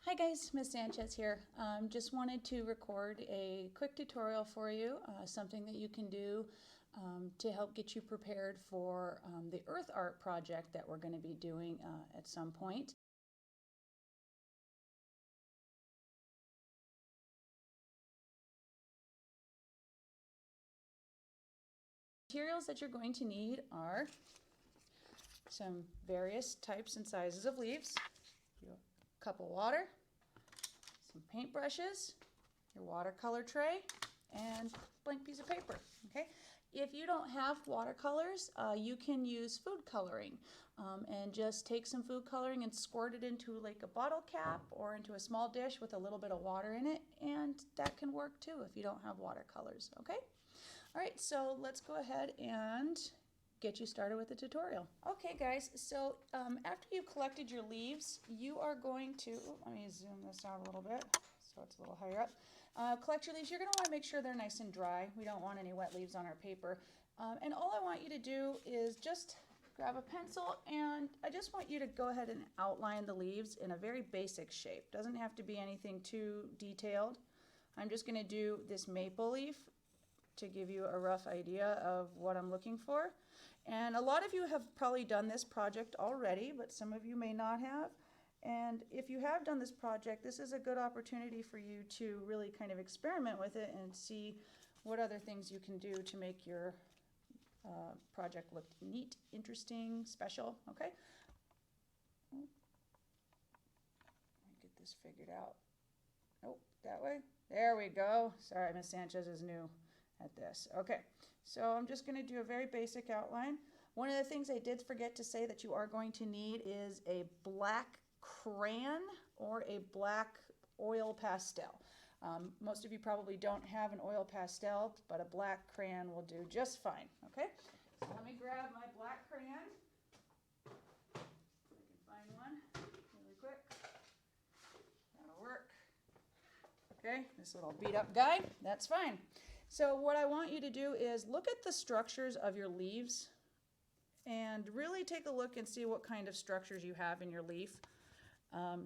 Hi guys, Miss Sanchez here. Just wanted to record a quick tutorial for you, something that you can do to help get you prepared for the earth art project that we're going to be doing at some point. Materials that you're going to need are some various types and sizes of leaves, a cup of water, some paintbrushes, your watercolor tray, and blank piece of paper. Okay, if you don't have watercolors, you can use food coloring and just take some food coloring and squirt it into like a bottle cap or into a small dish with a little bit of water in it, and that can work too if you don't have watercolors. Okay, all right, so let's go ahead and get you started with the tutorial. Okay guys, so after you've collected your leaves, you are going to, let me zoom this out a little bit so it's a little higher up. Collect your leaves. You're going to want to make sure they're nice and dry. We don't want any wet leaves on our paper. And all I want you to do is just grab a pencil, and I just want you to go ahead and outline the leaves in a very basic shape. Doesn't have to be anything too detailed. I'm just going to do this maple leaf to give you a rough idea of what I'm looking for. And a lot of you have probably done this project already, but some of you may not have. And if you have done this project, this is a good opportunity for you to really kind of experiment with it and see what other things you can do to make your project look neat, interesting, special. Okay? Let me get this figured out. Nope, that way. There we go. Sorry, Miss Sanchez is new at this. Okay, so I'm just going to do a very basic outline. One of the things I did forget to say that you are going to need is a black crayon or a black oil pastel. Most of you probably don't have an oil pastel, but a black crayon will do just fine. Okay, so let me grab my black crayon. If I can find one really quick. That'll work. Okay, this little beat up guy, that's fine. So what I want you to do is look at the structures of your leaves and really take a look and see what kind of structures you have in your leaf.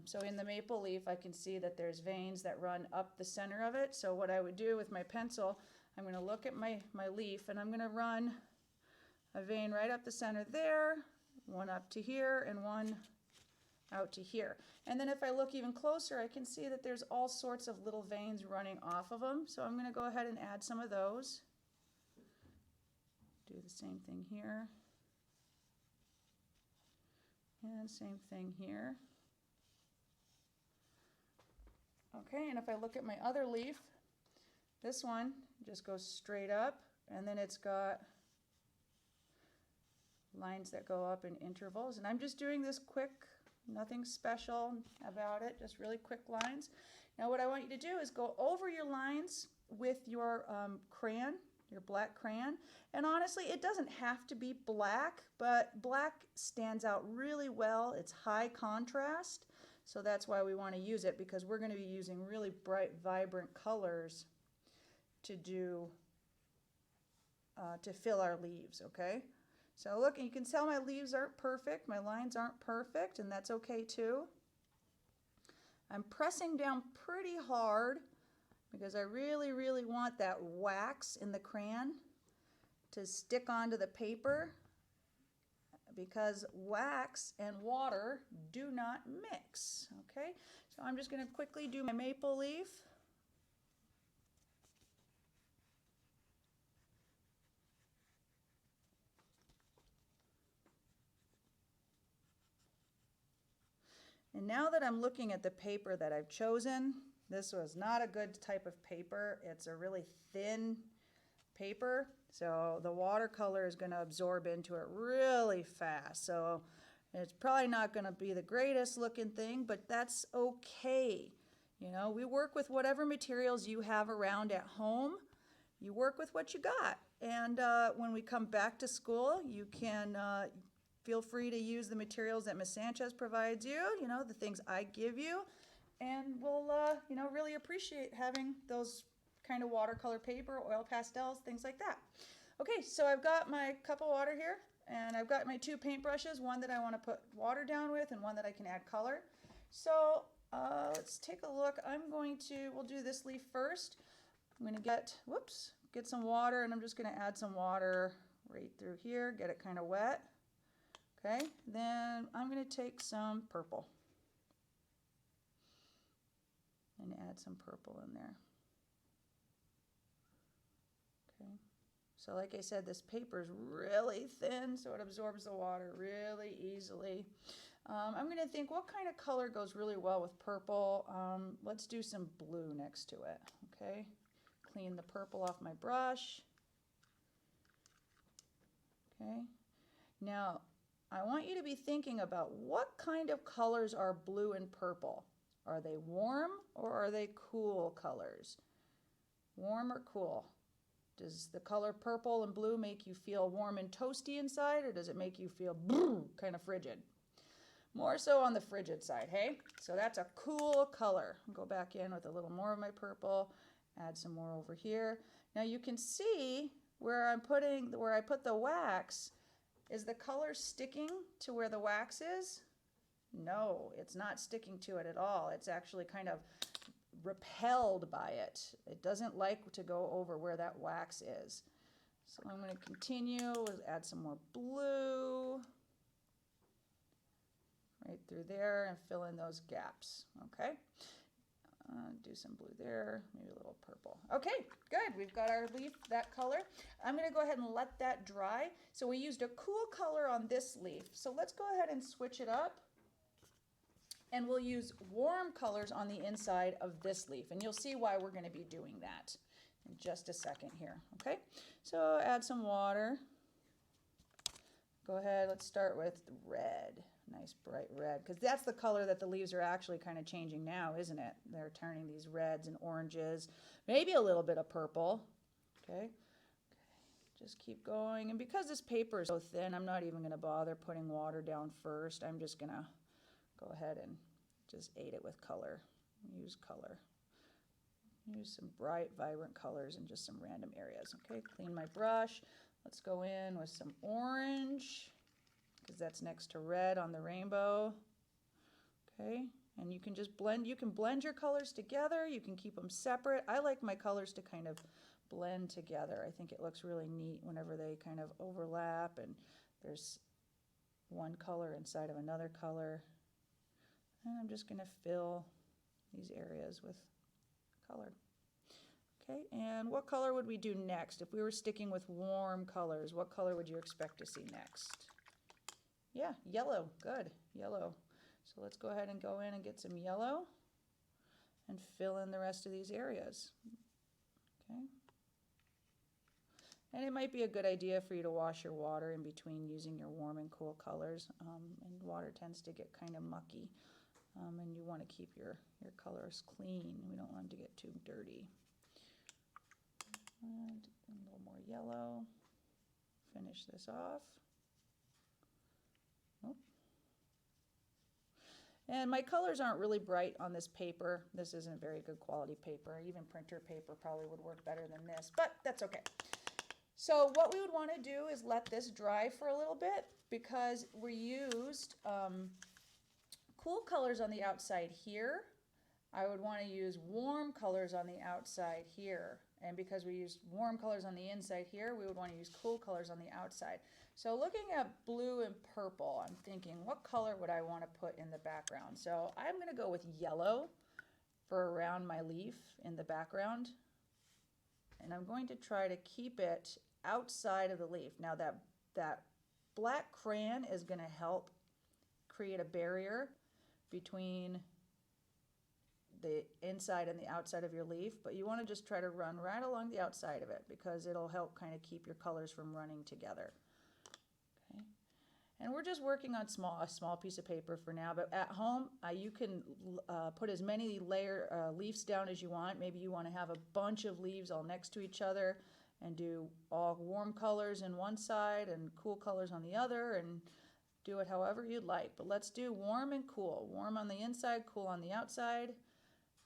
So in the maple leaf, I can see that there's veins that run up the center of it. So what I would do with my pencil, I'm going to look at my leaf and I'm going to run a vein right up the center there, one up to here, and one out to here. And then if I look even closer, I can see that there's all sorts of little veins running off of them. So I'm going to go ahead and add some of those. Do the same thing here. And same thing here. Okay, and if I look at my other leaf, this one just goes straight up, and then it's got lines that go up in intervals. And I'm just doing this quick. Nothing special about it, just really quick lines. Now what I want you to do is go over your lines with your crayon, your black crayon. And honestly, it doesn't have to be black, but black stands out really well. It's high contrast, so that's why we want to use it, because we're going to be using really bright, vibrant colors to do, to fill our leaves, okay? So look, you can tell my leaves aren't perfect, my lines aren't perfect, and that's okay too. I'm pressing down pretty hard because I really, really want that wax in the crayon to stick onto the paper, because wax and water do not mix, okay? So I'm just going to quickly do my maple leaf. And now that I'm looking at the paper that I've chosen, this was not a good type of paper. It's a really thin paper, so the watercolor is going to absorb into it really fast. So it's probably not going to be the greatest looking thing, but that's okay. You know, we work with whatever materials you have around at home. You work with what you got. And when we come back to school, you can feel free to use the materials that Ms. Sanchez provides you, you know, the things I give you, and we'll, you know, really appreciate having those kind of watercolor paper, oil pastels, things like that. Okay, so I've got my cup of water here, and I've got my two paintbrushes, one that I want to put water down with and one that I can add color. So let's take a look. We'll do this leaf first. I'm going to get some water, and I'm just going to add some water right through here, get it kind of wet. Okay, then I'm going to take some purple and add some purple in there. Okay, so like I said, this paper is really thin, so it absorbs the water really easily. I'm going to think, what kind of color goes really well with purple? Let's do some blue next to it. Okay, clean the purple off my brush. Okay, now I want you to be thinking about what kind of colors are blue and purple. Are they warm or are they cool colors? Warm or cool? Does the color purple and blue make you feel warm and toasty inside, or does it make you feel kind of frigid? More so on the frigid side, hey? So that's a cool color. I'll go back in with a little more of my purple, add some more over here. Now you can see where I put the wax. Is the color sticking to where the wax is? No, it's not sticking to it at all. It's actually kind of repelled by it. It doesn't like to go over where that wax is. So I'm going to continue, add some more blue right through there and fill in those gaps. Okay, do some blue there, maybe a little purple. Okay, good. We've got our leaf that color. I'm going to go ahead and let that dry. So we used a cool color on this leaf. So let's go ahead and switch it up. And we'll use warm colors on the inside of this leaf. And you'll see why we're going to be doing that in just a second here. Okay, so add some water. Go ahead, let's start with red. Nice bright red, because that's the color that the leaves are actually kind of changing now, isn't it? They're turning these reds and oranges, maybe a little bit of purple. Okay, just keep going. And because this paper is so thin, I'm not even going to bother putting water down first. I'm just going to go ahead and just aid it with color. Use color. Use some bright, vibrant colors in just some random areas. Okay, clean my brush. Let's go in with some orange, because that's next to red on the rainbow. Okay, and you can just blend your colors together. You can keep them separate. I like my colors to kind of blend together. I think it looks really neat whenever they kind of overlap and there's one color inside of another color. And I'm just going to fill these areas with color. Okay, and what color would we do next? If we were sticking with warm colors, what color would you expect to see next? Yeah, yellow. Good, yellow. So let's go ahead and go in and get some yellow and fill in the rest of these areas. Okay. And it might be a good idea for you to wash your water in between using your warm and cool colors. And water tends to get kind of mucky. And you want to keep your colors clean. We don't want them to get too dirty. And a little more yellow. Finish this off. Oh. And my colors aren't really bright on this paper. This isn't very good quality paper. Even printer paper probably would work better than this, but that's okay. So what we would want to do is let this dry for a little bit, because we used cool colors on the outside here. I would want to use warm colors on the outside here. And because we used warm colors on the inside here, we would want to use cool colors on the outside. So looking at blue and purple, I'm thinking, what color would I want to put in the background? So I'm going to go with yellow for around my leaf in the background. And I'm going to try to keep it outside of the leaf. Now that black crayon is going to help create a barrier between the inside and the outside of your leaf, but you want to just try to run right along the outside of it, because it'll help kind of keep your colors from running together. Okay. And we're just working on a small piece of paper for now, but at home you can put as many leaves down as you want. Maybe you want to have a bunch of leaves all next to each other and do all warm colors in one side and cool colors on the other, and do it however you'd like. But let's do warm and cool. Warm on the inside, cool on the outside,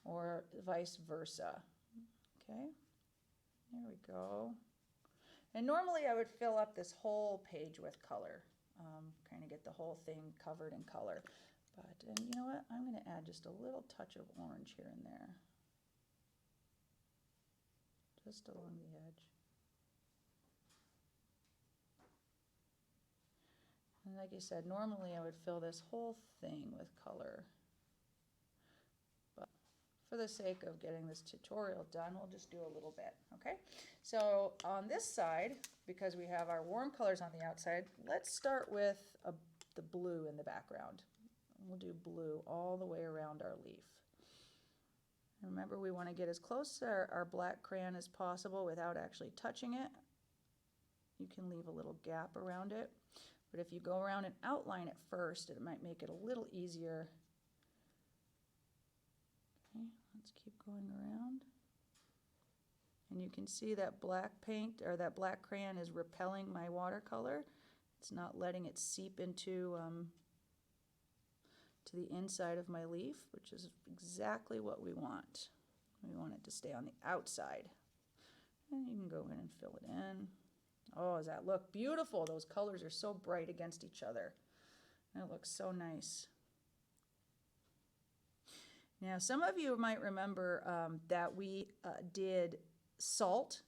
or vice versa. Okay, there we go. And normally I would fill up this whole page with color, kind of get the whole thing covered in color. And you know what? I'm going to add just a little touch of orange here and there. Just along the edge. And like I said, normally I would fill this whole thing with color. But for the sake of getting this tutorial done, we'll just do a little bit, okay? So on this side, because we have our warm colors on the outside, let's start with the blue in the background. We'll do blue all the way around our leaf. Remember, we want to get as close to our black crayon as possible without actually touching it. You can leave a little gap around it, but if you go around and outline it first, it might make it a little easier. Okay, let's keep going around. And you can see that black paint, or that black crayon, is repelling my watercolor. It's not letting it seep into to the inside of my leaf, which is exactly what we want. We want it to stay on the outside. And you can go in and fill it in. Oh, does that look beautiful? Those colors are so bright against each other. It looks so nice. Now, some of you might remember that we did salt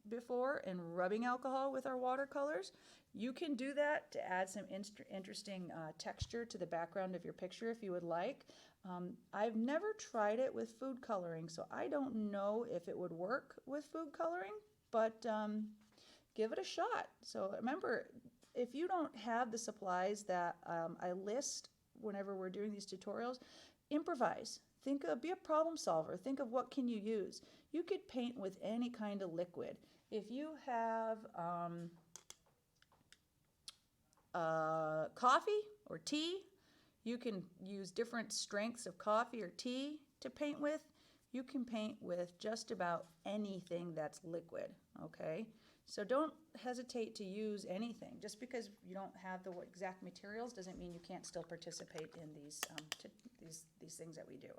before and rubbing alcohol with our watercolors. You can do that to add some interesting texture to the background of your picture if you would like. I've never tried it with food coloring, so I don't know if it would work with food coloring, but give it a shot. So remember, if you don't have the supplies that I list whenever we're doing these tutorials, improvise. Be a problem solver. Think of what can you use. You could paint with any kind of liquid. If you have coffee or tea, you can use different strengths of coffee or tea to paint with. You can paint with just about anything that's liquid, okay? So don't hesitate to use anything. Just because you don't have the exact materials doesn't mean you can't still participate in these things that we do.